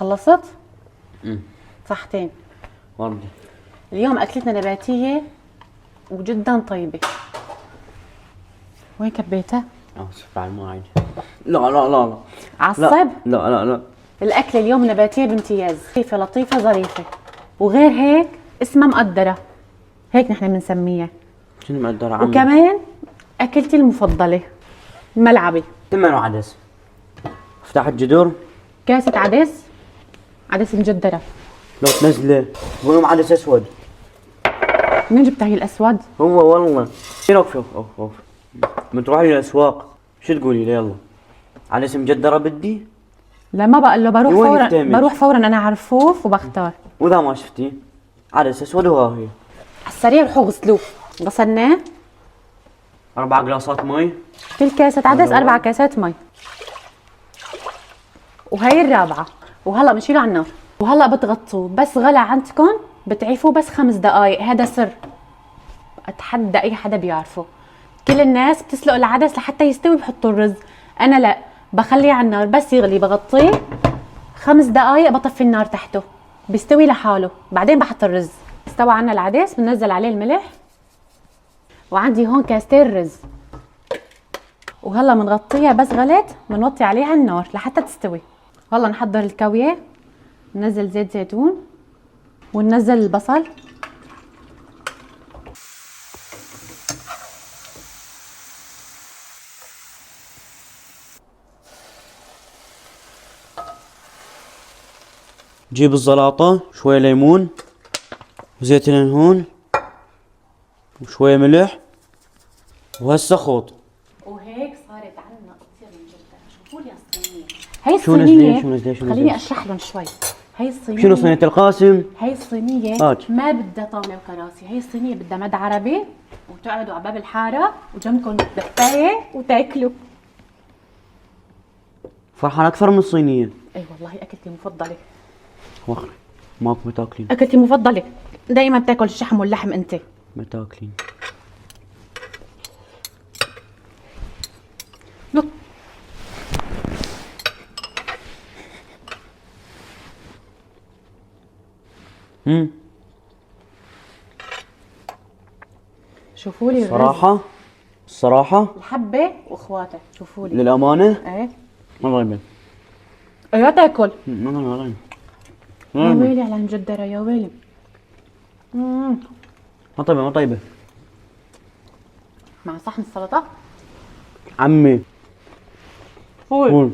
خلصت؟ صحتين. والله اليوم اكلتنا نباتيه وجدا طيبه. وين كبيتها؟ اسف على المواعيد. لا لا لا لا عصب؟ لا لا لا. الاكله اليوم نباتيه بامتياز، خفيفه لطيفه ظريفه، وغير هيك اسمها مقدره، هيك نحن بنسميها. شنو مقدر عمي؟ وكمان اكلتي المفضله الملعبي. ثمن عدس. افتح الجدر. كاسه عدس، عدس مجدره. لو تنزله بقولهم عدس اسود. منين جبت هي الاسود؟ هو والله شوف شوف اوف اوف من تروحي للاسواق شو تقولي لي؟ يلا عدس مجدره بدي. لا ما بقول له، بروح وين فورا يفتهمك؟ بروح فورا انا على الرفوف وبختار. واذا ما شفتي عدس اسود وها هي. على السريع روحوا غسلوه. غسلناه 4 قلاصات مي. كل كاسة عدس 4 كاسات مي. وهي الرابعة. وهلا بنشيله على النار، وهلا بتغطوه، بس غلى عندكم بتعيفوه بس 5 دقائق، هذا سر اتحدى اي حدا بيعرفه. كل الناس بتسلق العدس لحتى يستوي بحطوا الرز، انا لا، بخليه على النار بس يغلي بغطيه 5 دقائق، بطفي النار تحته بيستوي لحاله، بعدين بحط الرز. استوى عنا العدس بننزل عليه الملح، وعندي هون كاستين رز، وهلا بنغطيها بس غلت بنوطي عليها النار لحتى تستوي. هلا نحضر الكاوية، ننزل زيت زيتون وننزل البصل، جيب الزلاطة، شوية ليمون وزيت الهون وشوية ملح وهسه خوط. وهيك صارت عنا تصير مجدرة. شوفوا لي الصينية، هي شو الصينية نزلي خليني اشرح لهم شوي. هي الصينية شنو صينية القاسم؟ هي الصينية هات. ما بدها طاولة وكراسي، هي الصينية بدها مد عربي، وتقعدوا على باب الحارة وجنبكم دفاية وتاكلوا. فرحان اكثر من الصينية. اي والله اكلتي المفضلة. وخري ماكو متاكلين. اكلتي المفضلة، دايما بتاكل الشحم واللحم انت. متاكلين. لك شوفوا لي الرز. الصراحة الحبة واخواتها، شوفوا لي للأمانة ايه. الله يبارك. ايوه تاكل. الله يا ويلي على المجدرة، يا ويلي. ما طيبة ما طيبة. مع صحن السلطة عمي فول.